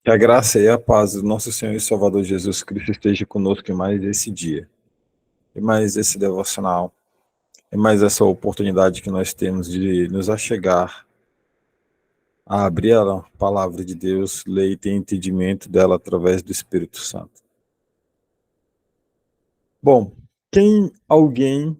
Que a graça e a paz do nosso Senhor e Salvador Jesus Cristo esteja conosco em mais esse dia, em mais esse devocional, em mais essa oportunidade que nós temos de nos achegar a abrir a palavra de Deus, ler e ter entendimento dela através do Espírito Santo. Bom, alguém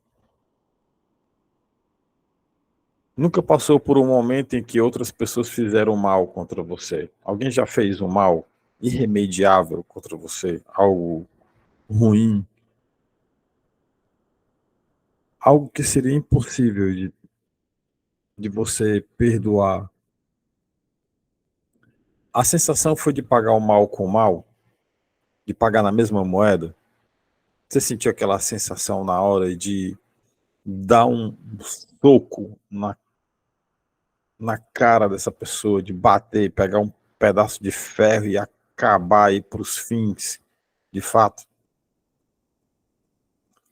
nunca passou por um momento em que outras pessoas fizeram mal contra você? Alguém já fez um mal irremediável contra você? Algo ruim? Algo que seria impossível de você perdoar? A sensação foi de pagar o mal com o mal? De pagar na mesma moeda? Você sentiu aquela sensação na hora de dar um soco na cara dessa pessoa, de bater, pegar um pedaço de ferro e acabar aí para os fins, de fato?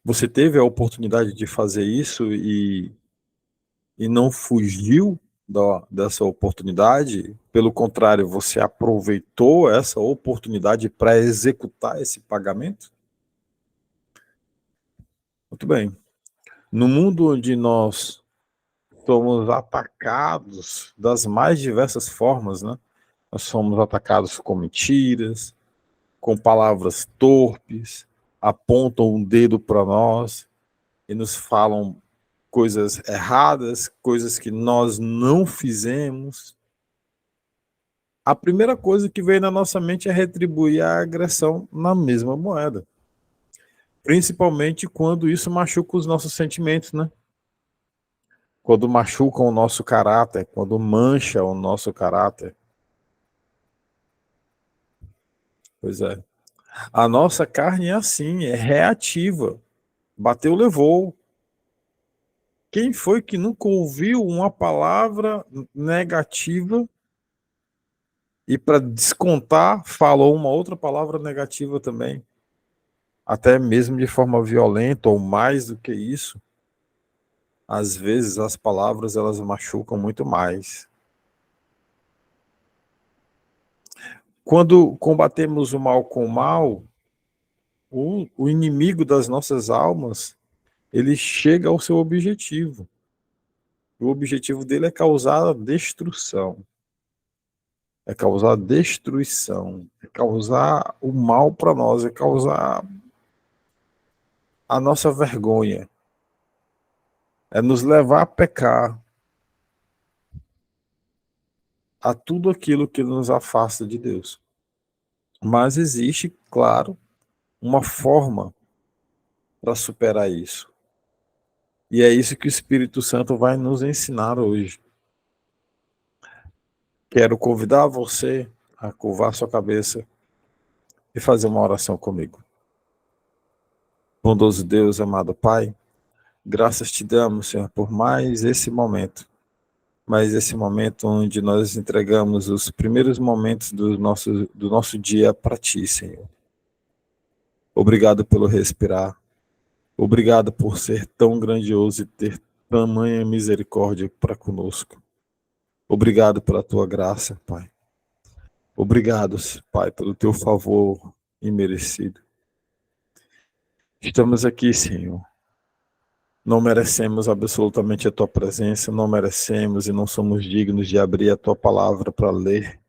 Você teve a oportunidade de fazer isso e não fugiu dessa oportunidade? Pelo contrário, você aproveitou essa oportunidade para executar esse pagamento? Muito bem. No mundo onde nós somos atacados das mais diversas formas, né? Nós somos atacados com mentiras, com palavras torpes, apontam um dedo para nós e nos falam coisas erradas, coisas que nós não fizemos. A primeira coisa que vem na nossa mente é retribuir a agressão na mesma moeda. Principalmente quando isso machuca os nossos sentimentos, né? Quando machucam o nosso caráter, quando mancha o nosso caráter. Pois é. A nossa carne é assim, é reativa. Bateu, levou. Quem foi que nunca ouviu uma palavra negativa e, para descontar, falou uma outra palavra negativa também? Até mesmo de forma violenta ou mais do que isso. Às vezes as palavras elas machucam muito mais. Quando combatemos o mal com o mal, o inimigo das nossas almas, ele chega ao seu objetivo. O objetivo dele é causar destruição. É causar destruição. É causar o mal para nós. É causar a nossa vergonha. É nos levar a pecar. A tudo aquilo que nos afasta de Deus. Mas existe, claro, uma forma para superar isso. E é isso que o Espírito Santo vai nos ensinar hoje. Quero convidar você a curvar sua cabeça e fazer uma oração comigo. Bondoso Deus, amado Pai, graças te damos, Senhor, por mais esse momento onde nós entregamos os primeiros momentos do nosso dia para ti, Senhor. Obrigado pelo respirar. Obrigado por ser tão grandioso e ter tamanha misericórdia para conosco. Obrigado pela tua graça, Pai. Obrigado, Pai, pelo teu favor imerecido. Estamos aqui, Senhor. Não merecemos absolutamente a tua presença, não merecemos e não somos dignos de abrir a tua palavra para ler.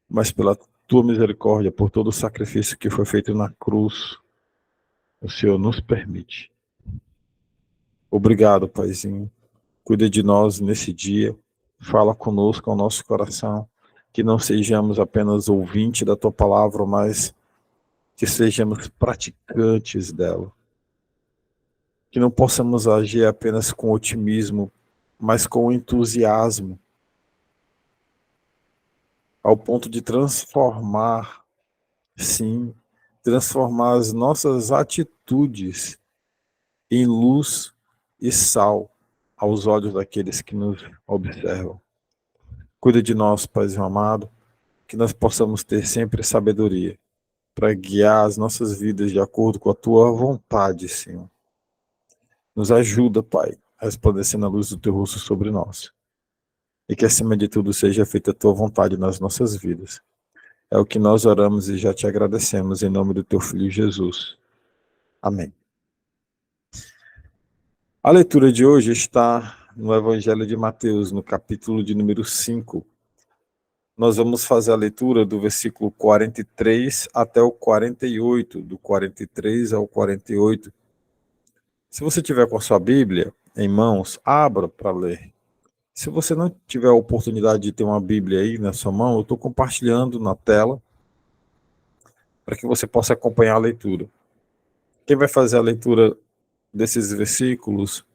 Mas pela tua misericórdia, por todo o sacrifício que foi feito na cruz, o Senhor nos permite. Obrigado, Paizinho. Cuida de nós nesse dia. Fala conosco ao nosso coração. Que não sejamos apenas ouvintes da tua palavra, mas que sejamos praticantes dela. Que não possamos agir apenas com otimismo, mas com entusiasmo, ao ponto de transformar, sim, transformar as nossas atitudes em luz e sal aos olhos daqueles que nos observam. Cuida de nós, Paizinho amado, que nós possamos ter sempre sabedoria para guiar as nossas vidas de acordo com a tua vontade, Senhor. Nos ajuda, Pai, a resplandecer na luz do teu rosto sobre nós. e que, acima de tudo, seja feita a tua vontade nas nossas vidas. É o que nós oramos e já te agradecemos em nome do teu Filho Jesus. Amém. A leitura de hoje está no Evangelho de Mateus, no capítulo de número 5. Nós vamos fazer a leitura do versículo 43 até o 48, do 43 ao 48. Se você tiver com a sua Bíblia em mãos, abra para ler. Se você não tiver a oportunidade de ter uma Bíblia aí na sua mão, eu estou compartilhando na tela para que você possa acompanhar a leitura. Quem vai fazer a leitura desses versículos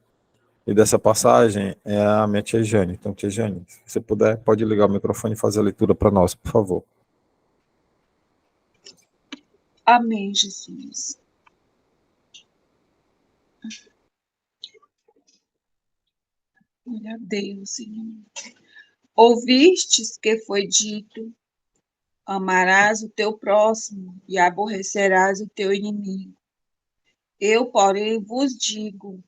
e dessa passagem é a minha tia Jane. Então, tia Jane, se você puder, pode ligar o microfone e fazer a leitura para nós, por favor. Amém, Jesus. Glória a Deus, Senhor. Ouvistes que foi dito: amarás o teu próximo e aborrecerás o teu inimigo. Eu, porém, vos digo: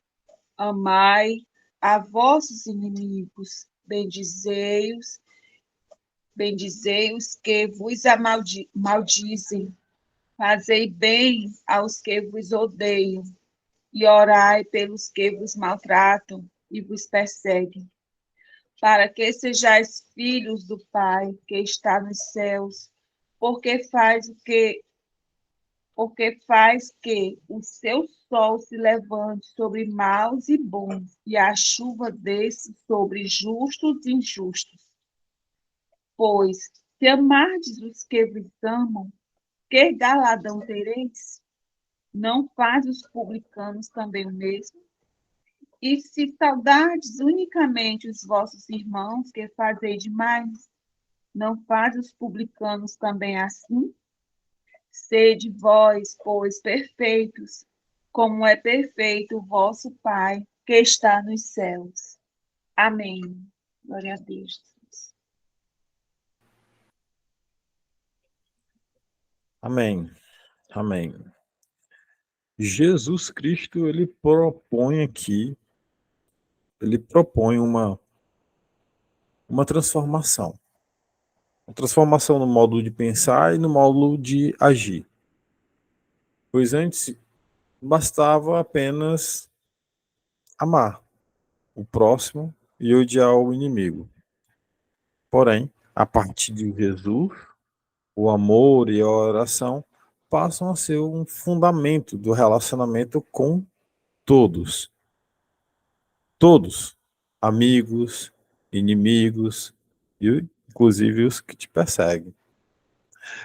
amai a vossos inimigos, bendizei-os que vos maldizem, fazei bem aos que vos odeiam, e orai pelos que vos maltratam e vos perseguem, para que sejais filhos do Pai que está nos céus, porque faz que o seu sol se levante sobre maus e bons, e a chuva desça sobre justos e injustos. Pois, se amardes os que vos amam, que galardão tereis? Não faz os publicanos também o mesmo? E se saudardes unicamente os vossos irmãos, que fazeis demais, não faz os publicanos também assim? Sede vós, pois, perfeitos, como é perfeito o vosso Pai, que está nos céus. Amém. Glória a Deus. Amém. Amém. Jesus Cristo, ele propõe uma transformação. Uma transformação no modo de pensar e no modo de agir. Pois antes bastava apenas amar o próximo e odiar o inimigo. Porém, a partir de Jesus, o amor e a oração passam a ser um fundamento do relacionamento com todos. Todos. Amigos, inimigos e inclusive os que te perseguem.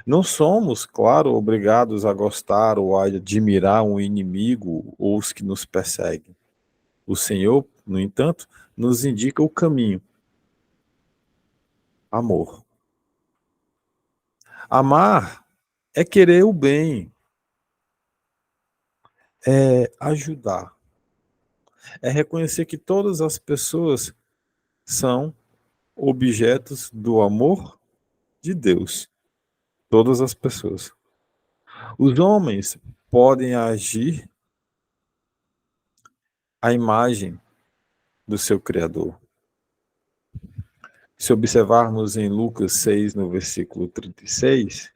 Não somos, claro, obrigados a gostar ou a admirar um inimigo ou os que nos perseguem. O Senhor, no entanto, nos indica o caminho. Amor. Amar é querer o bem, é ajudar, é reconhecer que todas as pessoas são objetos do amor de Deus. Todas as pessoas. Os homens podem agir à imagem do seu Criador. Se observarmos em Lucas 6, no versículo 36,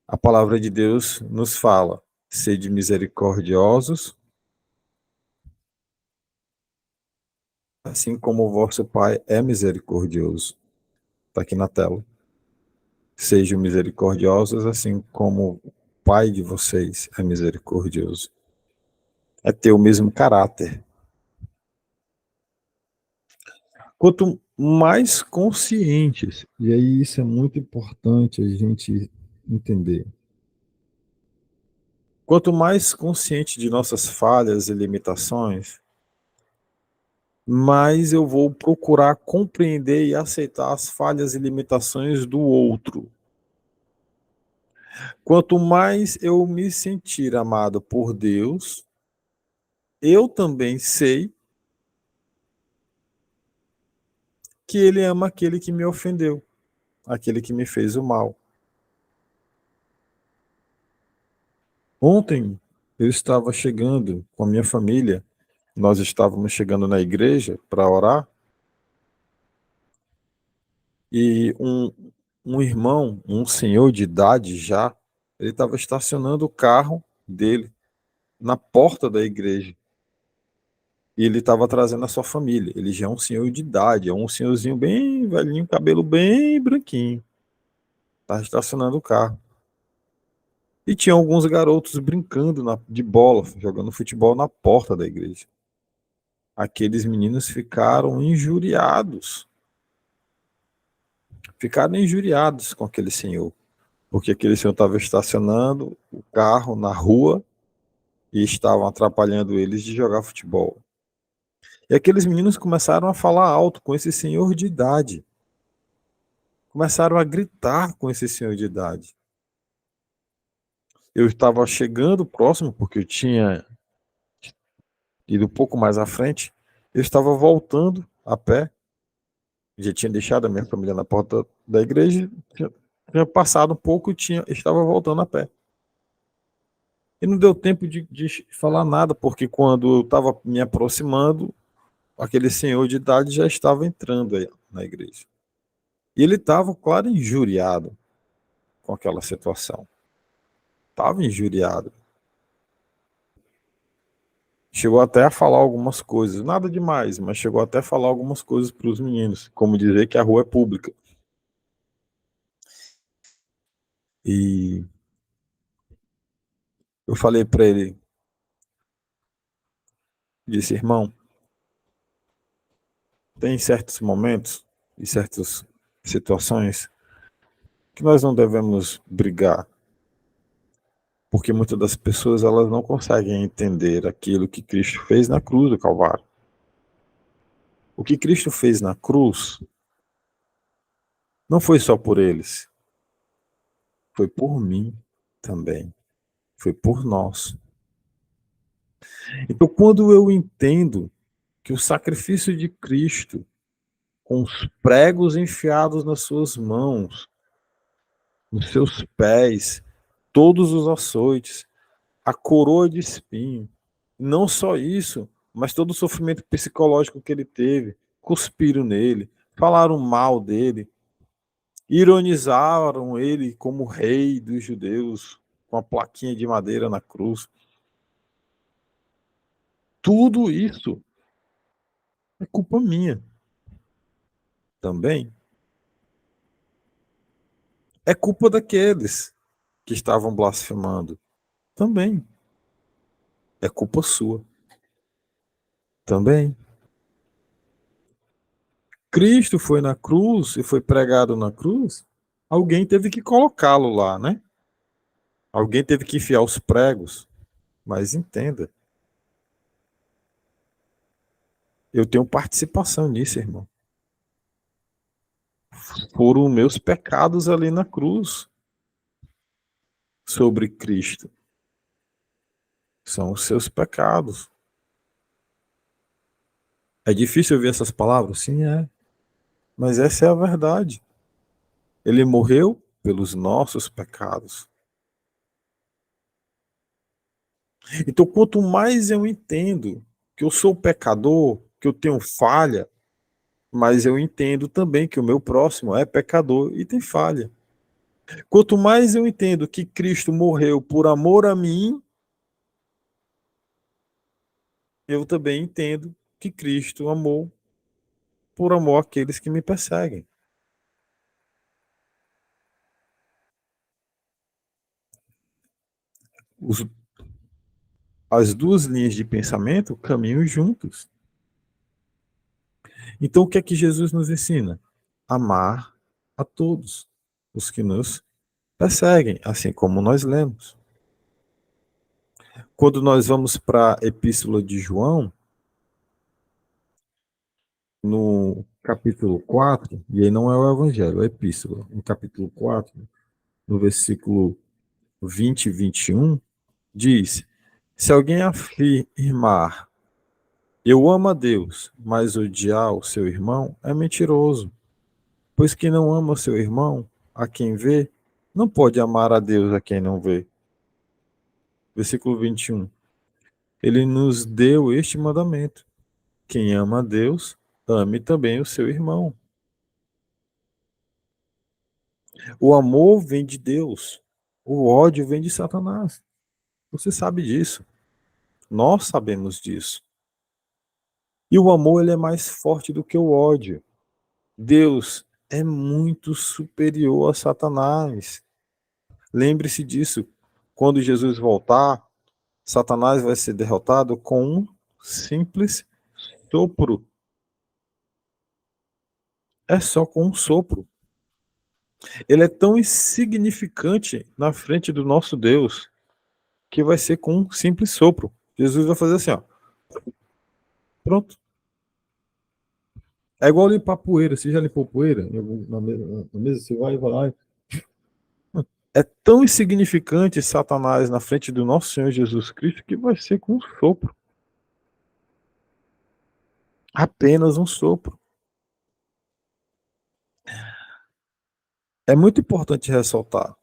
a palavra de Deus nos fala: sede misericordiosos, assim como o vosso Pai é misericordioso. Está aqui na tela. Sejam misericordiosos, assim como o Pai de vocês é misericordioso. É ter o mesmo caráter. Quanto mais conscientes, e aí isso é muito importante a gente entender. Quanto mais consciente de nossas falhas e limitações, mais eu vou procurar compreender e aceitar as falhas e limitações do outro. Quanto mais eu me sentir amado por Deus, eu também sei que Ele ama aquele que me ofendeu, aquele que me fez o mal. Ontem eu estava chegando com a minha família, nós estávamos chegando na igreja para orar, E um irmão, um senhor de idade já, ele estava estacionando o carro dele na porta da igreja. E ele estava trazendo a sua família. Ele já é um senhor de idade, é um senhorzinho bem velhinho, cabelo bem branquinho. Estava estacionando o carro. E tinha alguns garotos brincando de bola, jogando futebol na porta da igreja. Aqueles meninos ficaram injuriados com aquele senhor, porque aquele senhor estava estacionando o carro na rua e estavam atrapalhando eles de jogar futebol. E aqueles meninos começaram a falar alto com esse senhor de idade, começaram a gritar com esse senhor de idade. Eu estava chegando próximo, porque eu tinha ido um pouco mais à frente, eu estava voltando a pé, já tinha deixado a minha família na porta da igreja, tinha passado um pouco e estava voltando a pé. E não deu tempo de falar nada, porque quando eu estava me aproximando, aquele senhor de idade já estava entrando aí na igreja. E ele estava, claro, injuriado com aquela situação. Estava injuriado. Chegou até a falar algumas coisas, nada demais, mas chegou até a falar algumas coisas para os meninos, como dizer que a rua é pública. E eu falei para ele, disse, irmão, tem certos momentos e certas situações que nós não devemos brigar, porque muitas das pessoas elas não conseguem entender aquilo que Cristo fez na cruz do Calvário. O que Cristo fez na cruz não foi só por eles, foi por mim também, foi por nós. Então, quando eu entendo que o sacrifício de Cristo, com os pregos enfiados nas suas mãos, nos seus pés, todos os açoites, a coroa de espinho, não só isso, mas todo o sofrimento psicológico que ele teve, cuspiram nele, falaram mal dele, ironizaram ele como rei dos judeus, com a plaquinha de madeira na cruz. Tudo isso é culpa minha também. É culpa daqueles que estavam blasfemando também. É culpa sua também. Cristo foi na cruz e foi pregado na cruz. Alguém teve que colocá-lo lá, né? Alguém teve que enfiar os pregos. Mas entenda, eu tenho participação nisso, irmão. Foram meus pecados ali na cruz sobre Cristo. São os seus pecados. É difícil ouvir essas palavras? Sim, é. Mas essa é a verdade. Ele morreu pelos nossos pecados. Então, quanto mais eu entendo que eu sou pecador, que eu tenho falha, mas eu entendo também que o meu próximo é pecador e tem falha. Quanto mais eu entendo que Cristo morreu por amor a mim, eu também entendo que Cristo amou por amor àqueles que me perseguem. Os, as duas linhas de pensamento caminham juntos. Então, o que é que Jesus nos ensina? Amar a todos os que nos perseguem, assim como nós lemos. Quando nós vamos para a Epístola de João, no capítulo 4, e aí não é o Evangelho, é a Epístola, no capítulo 4, no versículo 20 e 21, diz: se alguém afirmar, eu amo a Deus, mas odiar o seu irmão, é mentiroso. Pois quem não ama o seu irmão, a quem vê, não pode amar a Deus a quem não vê. Versículo 21. Ele nos deu este mandamento: quem ama a Deus, ame também o seu irmão. O amor vem de Deus. O ódio vem de Satanás. Você sabe disso. Nós sabemos disso. E o amor ele é mais forte do que o ódio. Deus é muito superior a Satanás. Lembre-se disso. Quando Jesus voltar, Satanás vai ser derrotado com um simples sopro. É só com um sopro. Ele é tão insignificante na frente do nosso Deus que vai ser com um simples sopro. Jesus vai fazer assim, ó. Pronto. É igual limpar poeira. Você já limpou poeira? Na mesa você vai lá. É tão insignificante Satanás na frente do nosso Senhor Jesus Cristo que vai ser com um sopro. Apenas um sopro. É muito importante ressaltar.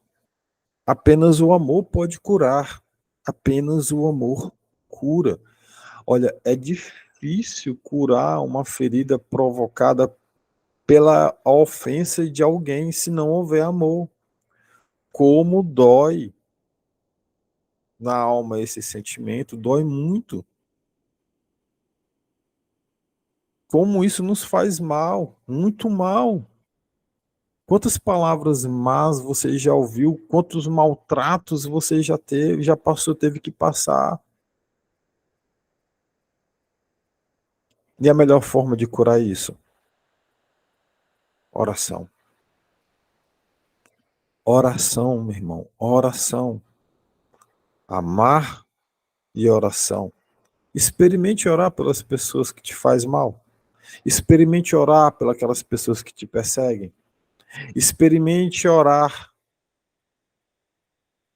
Apenas o amor pode curar. Apenas o amor cura. Olha, é difícil curar uma ferida provocada pela ofensa de alguém se não houver amor. Como dói na alma esse sentimento, dói muito. Como isso nos faz mal, muito mal. Quantas palavras más você já ouviu? Quantos maltratos você já teve, já passou, teve que passar? E a melhor forma de curar isso? Oração. Oração, meu irmão, oração. Amar e oração. Experimente orar pelas pessoas que te faz mal. Experimente orar pelas pessoas que te perseguem. Experimente orar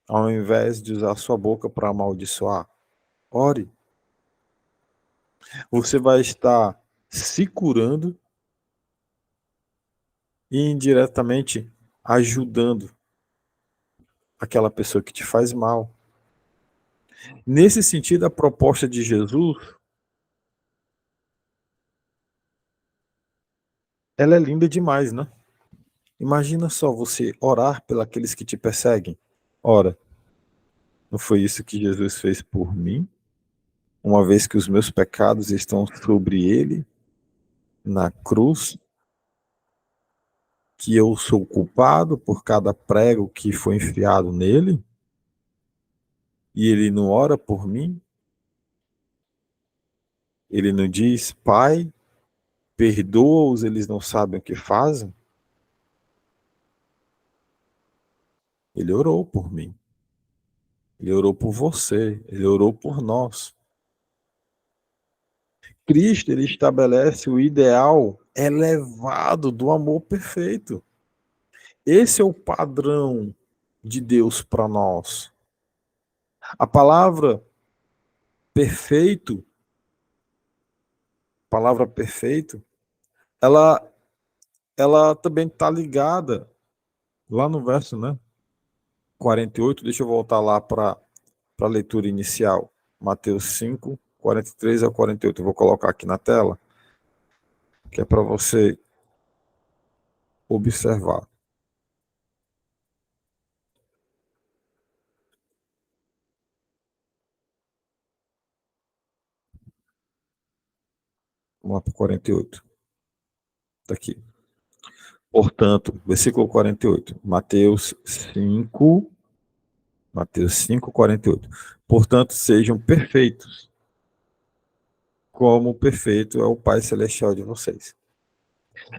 ao invés de usar sua boca para amaldiçoar. Ore. Você vai estar se curando e indiretamente ajudando aquela pessoa que te faz mal. Nesse sentido, a proposta de Jesus, ela é linda demais, né? Imagina só você orar pelos que te perseguem. Ora, não foi isso que Jesus fez por mim? Uma vez que os meus pecados estão sobre ele, na cruz, que eu sou culpado por cada prego que foi enfiado nele, e ele não ora por mim? Ele não diz, Pai, perdoa-os, eles não sabem o que fazem? Ele orou por mim. Ele orou por você. Ele orou por nós. Cristo, ele estabelece o ideal elevado do amor perfeito. Esse é o padrão de Deus para nós. A perfeito, palavra perfeito, ela, ela também está ligada lá no verso, né? 48, deixa eu voltar lá para a leitura inicial. Mateus 5, 43 a 48. Eu vou colocar aqui na tela, que é para você observar. Vamos lá para 48. Está aqui. Portanto, versículo 48. Mateus 5, 48. Portanto, sejam perfeitos, como perfeito é o Pai Celestial de vocês.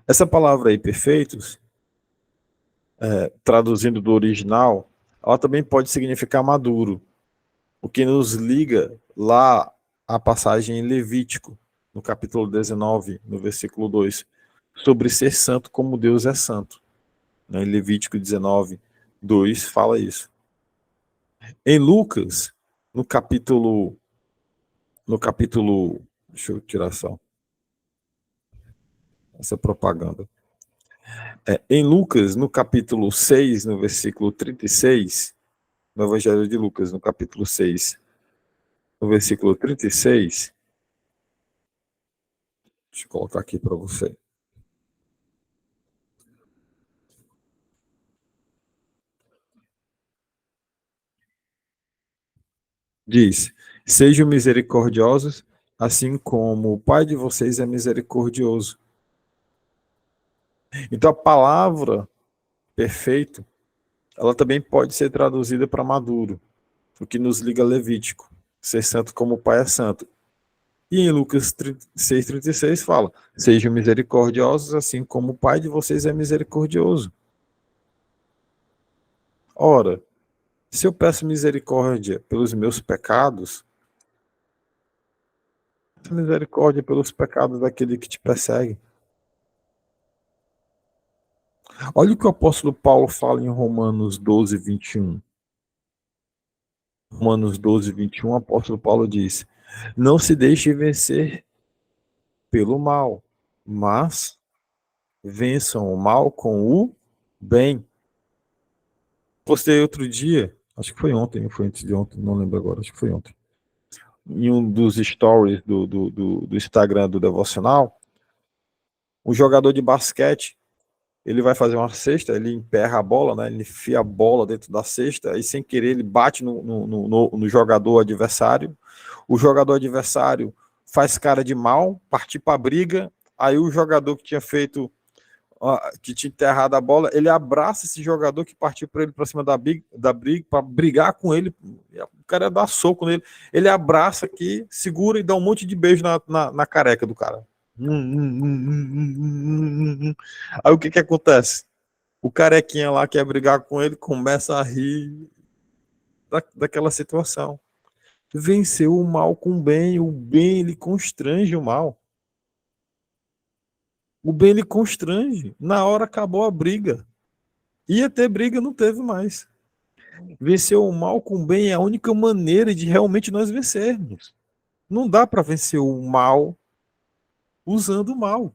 Essa palavra aí, perfeitos, traduzindo do original, ela também pode significar maduro, o que nos liga lá à passagem em Levítico, no capítulo 19, no versículo 2, sobre ser santo como Deus é santo. Em Levítico 19, 2 fala isso. Em Lucas, no capítulo, deixa eu tirar essa propaganda. Em Lucas, no capítulo 6, no versículo 36, no Evangelho de Lucas, no capítulo 6, no versículo 36, deixa eu colocar aqui para você. Diz: sejam misericordiosos, assim como o Pai de vocês é misericordioso. Então a palavra perfeito, ela também pode ser traduzida para maduro, o que nos liga a Levítico, ser santo como o Pai é santo. E em Lucas 6,36 fala: sejam misericordiosos, assim como o Pai de vocês é misericordioso. Ora, se eu peço misericórdia pelos meus pecados, misericórdia pelos pecados daquele que te persegue. Olha o que o apóstolo Paulo fala em Romanos 12, 21. Romanos 12, 21, o apóstolo Paulo diz: não se deixe vencer pelo mal, mas vençam o mal com o bem. Postei outro dia, acho que foi ontem, foi antes de ontem, não lembro agora, acho que foi ontem, em um dos stories do Instagram do Devocional, um jogador de basquete, ele vai fazer uma cesta, ele emperra a bola, né? Ele enfia a bola dentro da cesta e sem querer ele bate no jogador adversário. O jogador adversário faz cara de mal, partir para a briga. Aí o jogador que tinha feito, que tinha enterrado a bola, ele abraça esse jogador que partiu para ele para cima da briga, para brigar com ele. O cara dá soco nele. Ele abraça aqui, segura e dá um monte de beijo na careca do cara. Aí o que acontece? O carequinha lá que quer brigar com ele começa a rir daquela situação. Venceu o mal com o bem ele constrange o mal. O bem ele constrange. Na hora acabou a briga. Ia ter briga, não teve mais. Vencer o mal com o bem é a única maneira de realmente nós vencermos. Não dá para vencer o mal usando o mal.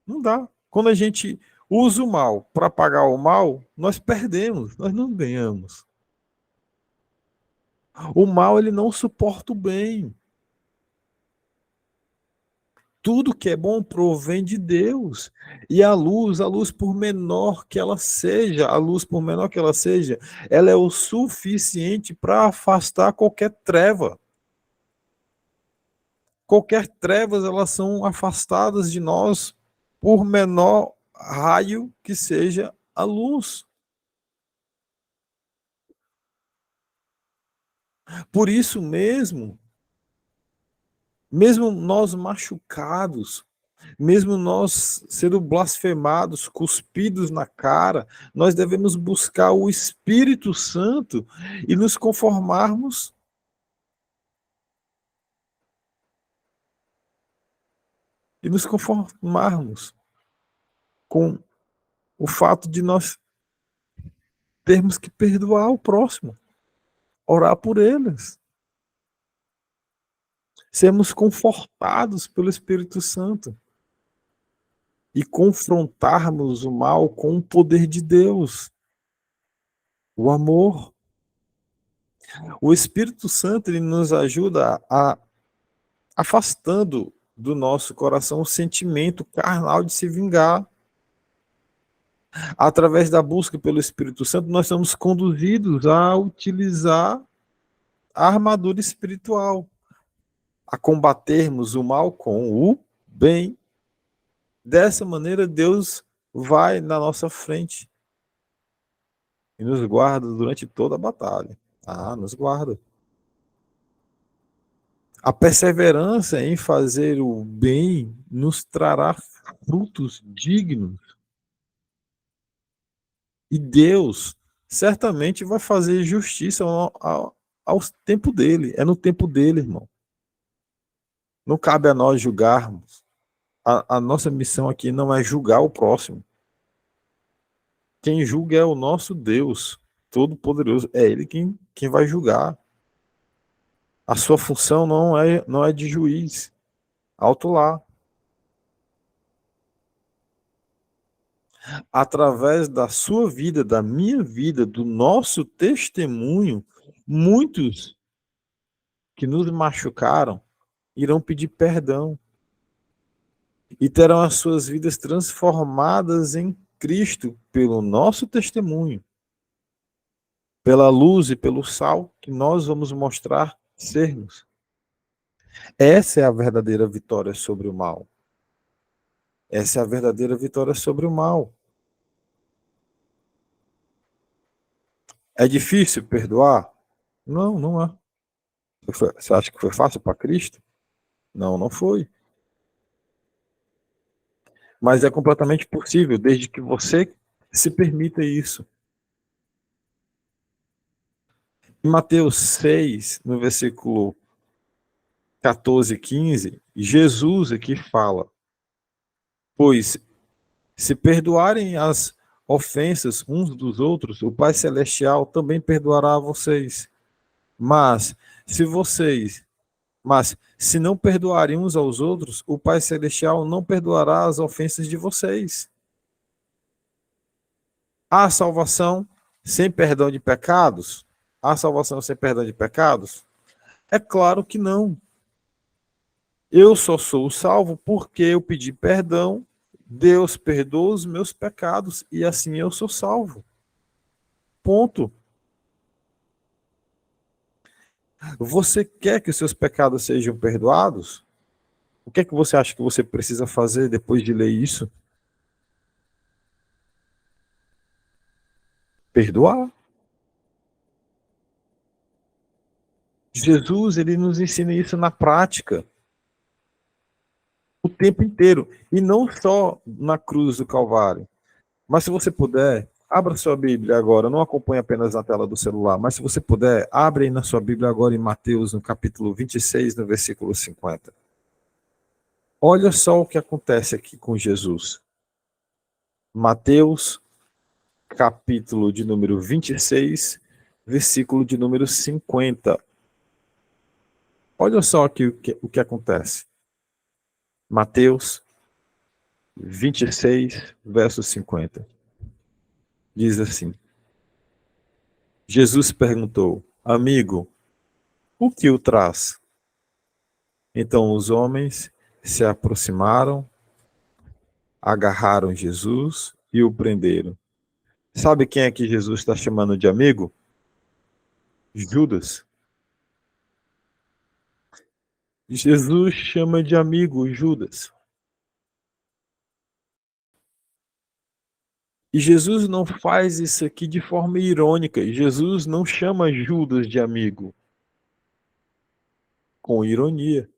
Não dá. Quando a gente usa o mal para pagar o mal, nós perdemos, nós não ganhamos. O mal ele não suporta o bem. Tudo que é bom provém de Deus. E a luz por menor que ela seja, ela é o suficiente para afastar qualquer treva. Qualquer trevas, elas são afastadas de nós por menor raio que seja a luz. Por isso mesmo nós machucados, mesmo nós sendo blasfemados, cuspidos na cara, nós devemos buscar o Espírito Santo e nos conformarmos com o fato de nós termos que perdoar o próximo, orar por eles, sermos confortados pelo Espírito Santo e confrontarmos o mal com o poder de Deus, o amor. O Espírito Santo ele nos ajuda a afastando do nosso coração o sentimento carnal de se vingar. Através da busca pelo Espírito Santo, nós somos conduzidos a utilizar a armadura espiritual, a combatermos o mal com o bem. Dessa maneira, Deus vai na nossa frente e nos guarda durante toda a batalha. Nos guarda. A perseverança em fazer o bem nos trará frutos dignos. E Deus certamente vai fazer justiça ao tempo dele. É no tempo dele, irmão. Não cabe a nós julgarmos. A nossa missão aqui não é julgar o próximo. Quem julga é o nosso Deus Todo-Poderoso. É Ele quem vai julgar. A sua função não é de juiz. Alto lá. Através da sua vida, da minha vida, do nosso testemunho, muitos que nos machucaram irão pedir perdão e terão as suas vidas transformadas em Cristo pelo nosso testemunho, pela luz e pelo sal que nós vamos mostrar sermos. Essa é a verdadeira vitória sobre o mal. Essa é a verdadeira vitória sobre o mal. É difícil perdoar? Não, não é. Você acha que foi fácil para Cristo? Não, não foi. Mas é completamente possível, desde que você se permita isso. Em Mateus 6, no versículo 14 e 15, Jesus aqui fala: pois se perdoarem as ofensas uns dos outros, o Pai Celestial também perdoará a vocês. Mas se vocês, mas se não perdoarem uns aos outros, o Pai Celestial não perdoará as ofensas de vocês. Há salvação sem perdão de pecados? Há salvação sem perdão de pecados? É claro que não. Eu só sou salvo porque eu pedi perdão, Deus perdoa os meus pecados e assim eu sou salvo. Ponto. Você quer que os seus pecados sejam perdoados? O que é que você acha que você precisa fazer depois de ler isso? Perdoar. Jesus, ele nos ensina isso na prática, o tempo inteiro, e não só na cruz do Calvário. Mas se você puder, abra sua Bíblia agora, não acompanhe apenas na tela do celular, mas se você puder, abre aí na sua Bíblia agora em Mateus, no capítulo 26, no versículo 50. Olha só o que acontece aqui com Jesus. Mateus, capítulo de número 26, versículo de número 50. Olha só aqui o que acontece. Mateus 26, verso 50. Diz assim: Jesus perguntou: amigo, o que o traz? Então os homens se aproximaram, agarraram Jesus e o prenderam. Sabe quem é que Jesus está chamando de amigo? Judas. Jesus chama de amigo Judas. E Jesus não faz isso aqui de forma irônica. Jesus não chama Judas de amigo com ironia.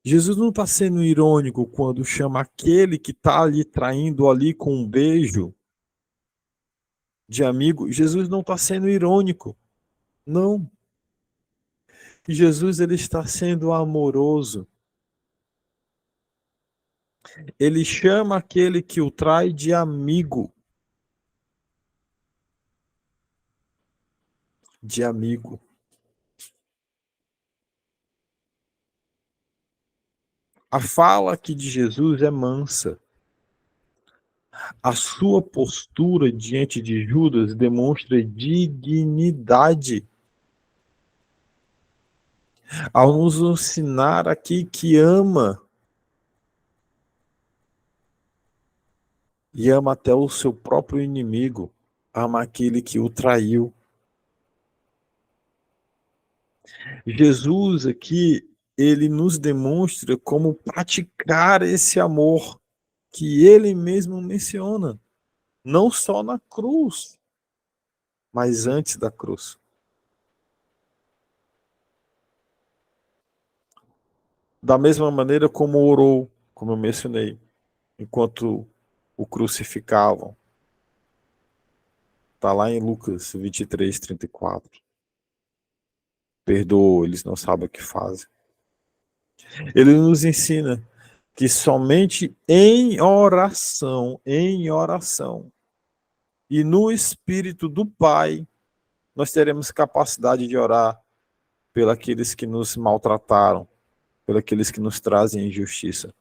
Jesus não está sendo irônico quando chama aquele que está ali traindo ali com um beijo de amigo. Jesus não está sendo irônico. Não. Jesus, ele está sendo amoroso. Ele chama aquele que o trai de amigo. De amigo. A fala aqui de Jesus é mansa. A sua postura diante de Judas demonstra dignidade. Ao nos ensinar aqui que ama, e ama até o seu próprio inimigo, ama aquele que o traiu. Jesus aqui, ele nos demonstra como praticar esse amor que ele mesmo menciona, não só na cruz, mas antes da cruz. Da mesma maneira como orou, como eu mencionei, enquanto o crucificavam. Está lá em Lucas 23, 34. Perdoa, eles não sabem o que fazem. Ele nos ensina que somente em oração e no Espírito do Pai, nós teremos capacidade de orar pelos que nos maltrataram, pelos que nos trazem injustiça.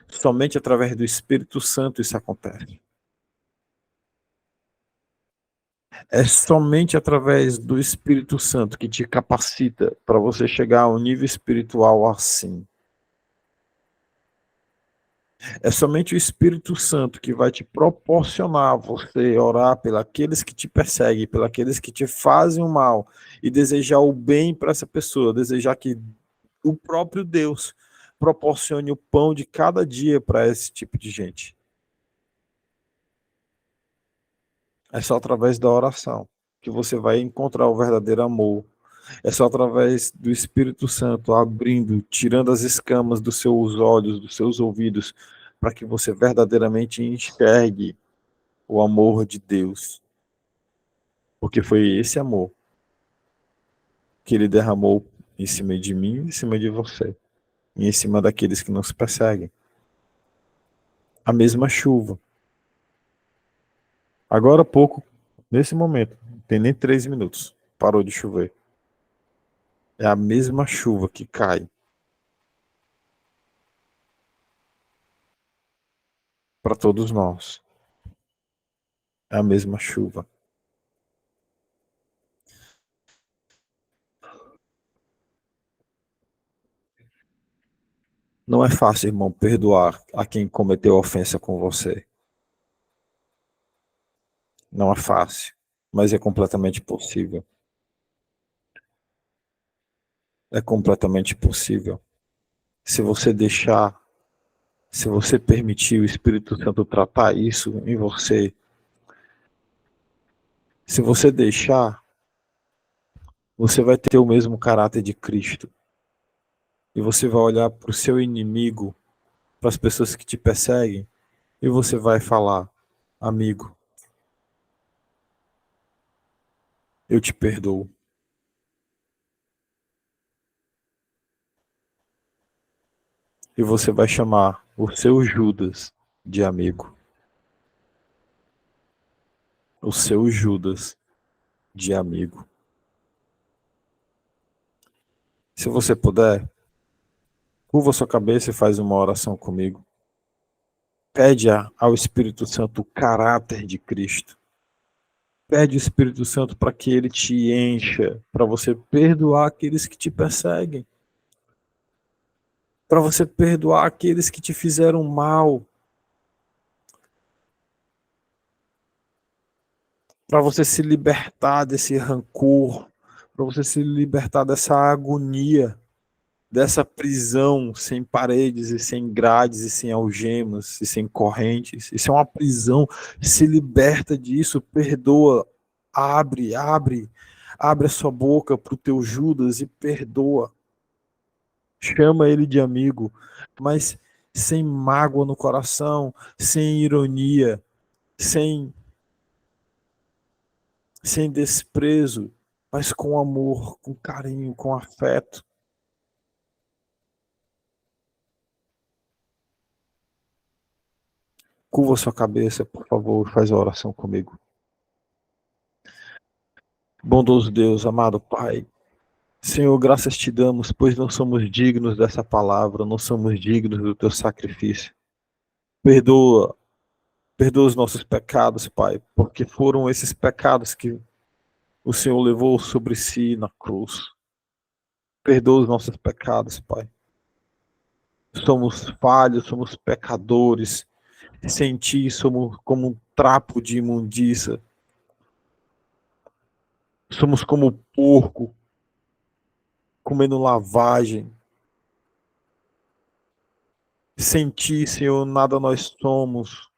Somente através do Espírito Santo isso acontece. É somente através do Espírito Santo que te capacita para você chegar a um nível espiritual assim. É somente o Espírito Santo que vai te proporcionar você orar pelos que te perseguem, pelos que te fazem o mal e desejar o bem para essa pessoa, desejar que o próprio Deus proporcione o pão de cada dia para esse tipo de gente. É só através da oração que você vai encontrar o verdadeiro amor. É só através do Espírito Santo abrindo, tirando as escamas dos seus olhos, dos seus ouvidos, para que você verdadeiramente enxergue o amor de Deus. Porque foi esse amor que ele derramou em cima de mim, em cima de você, e em cima daqueles que nos perseguem. A mesma chuva. Agora há pouco, nesse momento, não tem nem 3 minutos, parou de chover. É a mesma chuva que cai para todos nós. É a mesma chuva. Não é fácil, irmão, perdoar a quem cometeu ofensa com você. Não é fácil, mas é completamente possível. É completamente possível. Se você deixar, se você permitir o Espírito Santo tratar isso em você, se você deixar, você vai ter o mesmo caráter de Cristo. E você vai olhar para o seu inimigo, para as pessoas que te perseguem, e você vai falar: amigo, eu te perdoo. E você vai chamar o seu Judas de amigo. O seu Judas de amigo. Se você puder, curva sua cabeça e faz uma oração comigo. Pede ao Espírito Santo o caráter de Cristo. Pede ao Espírito Santo para que ele te encha, para você perdoar aqueles que te perseguem, para você perdoar aqueles que te fizeram mal, para você se libertar desse rancor, para você se libertar dessa agonia, dessa prisão sem paredes e sem grades e sem algemas e sem correntes. Isso é uma prisão. Se liberta disso, perdoa, abre a sua boca para o teu Judas e perdoa. Chama ele de amigo, mas sem mágoa no coração, sem ironia, sem desprezo, mas com amor, com carinho, com afeto. Curva sua cabeça, por favor, e faz a oração comigo. Bondoso Deus, amado Pai, Senhor, graças te damos, pois não somos dignos dessa palavra, não somos dignos do teu sacrifício. Perdoa, perdoa os nossos pecados, Pai, porque foram esses pecados que o Senhor levou sobre si na cruz. Perdoa os nossos pecados, Pai. Somos falhos, somos pecadores. Sem ti somos como um trapo de imundícia. Somos como um porco comendo lavagem. Sem ti, Senhor, nada nós somos.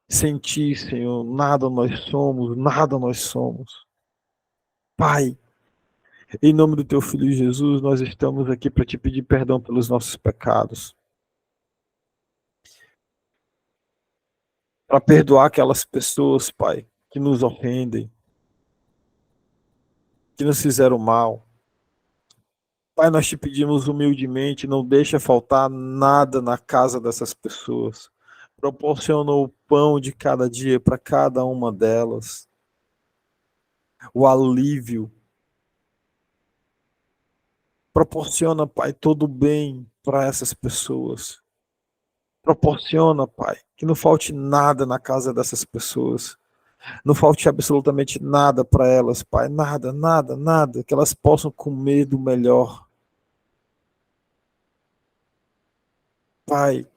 Sem ti, Senhor, nada nós somos, nada nós somos. Pai, em nome do teu Filho Jesus, nós estamos aqui para te pedir perdão pelos nossos pecados. Para perdoar aquelas pessoas, Pai, que nos ofendem, que nos fizeram mal. Pai, nós te pedimos humildemente, não deixa faltar nada na casa dessas pessoas. Proporciona o pão de cada dia para cada uma delas. O alívio. Proporciona, Pai, todo o bem para essas pessoas. Proporciona, Pai, que não falte nada na casa dessas pessoas. Não falte absolutamente nada para elas, Pai. Nada, nada, nada. Que elas possam comer do melhor. Pai,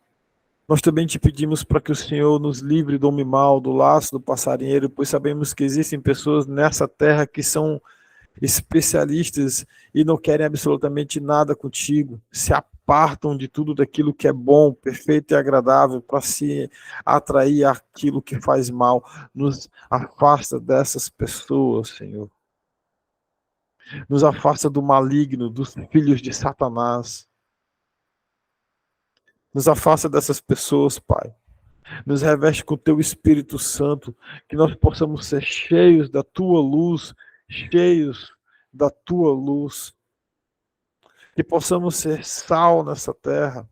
Nós também te pedimos para que o Senhor nos livre do homem mau, do laço do passarinheiro, pois sabemos que existem pessoas nessa terra que são especialistas e não querem absolutamente nada contigo, se apartam de tudo daquilo que é bom, perfeito e agradável para se atrair aquilo que faz mal. Nos afasta dessas pessoas, Senhor. Nos afasta do maligno, dos filhos de Satanás. Nos afasta dessas pessoas, Pai. Nos reveste com o teu Espírito Santo, que nós possamos ser cheios da tua luz, cheios da tua luz, que possamos ser sal nessa terra,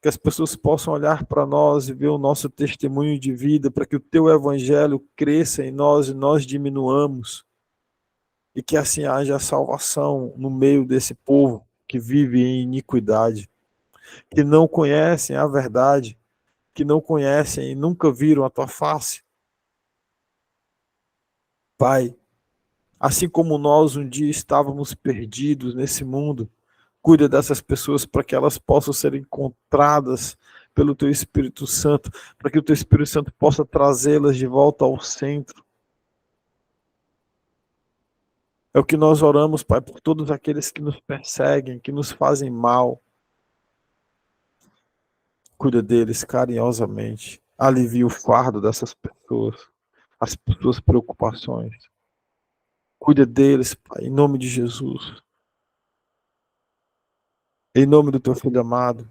que as pessoas possam olhar para nós e ver o nosso testemunho de vida, para que o teu evangelho cresça em nós e nós diminuamos, e que assim haja salvação no meio desse povo que vive em iniquidade, que não conhecem a verdade, que não conhecem e nunca viram a tua face. Pai, assim como nós um dia estávamos perdidos nesse mundo, cuida dessas pessoas para que elas possam ser encontradas pelo teu Espírito Santo, para que o teu Espírito Santo possa trazê-las de volta ao centro. É o que nós oramos, Pai, por todos aqueles que nos perseguem, que nos fazem mal. Cuida deles carinhosamente. Alivia o fardo dessas pessoas, as suas preocupações. Cuida deles, Pai, em nome de Jesus. Em nome do teu filho amado.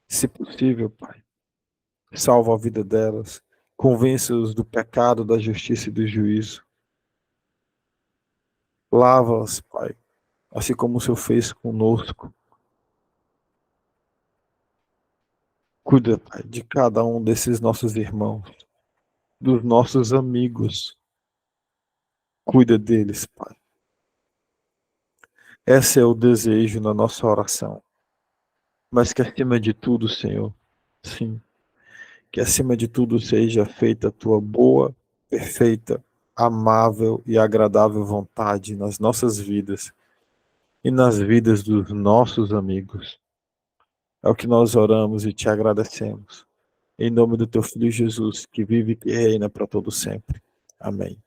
Se possível, Pai, salva a vida delas. Convença-os do pecado, da justiça e do juízo. Lava-as, Pai, assim como o Senhor fez conosco. Cuida, Pai, de cada um desses nossos irmãos, dos nossos amigos. Cuida deles, Pai. Esse é o desejo na nossa oração. Mas que acima de tudo, Senhor, sim, que acima de tudo seja feita a tua boa, perfeita, amável e agradável vontade nas nossas vidas e nas vidas dos nossos amigos. É o que nós oramos e te agradecemos. Em nome do teu Filho Jesus, que vive e que reina para todo sempre. Amém.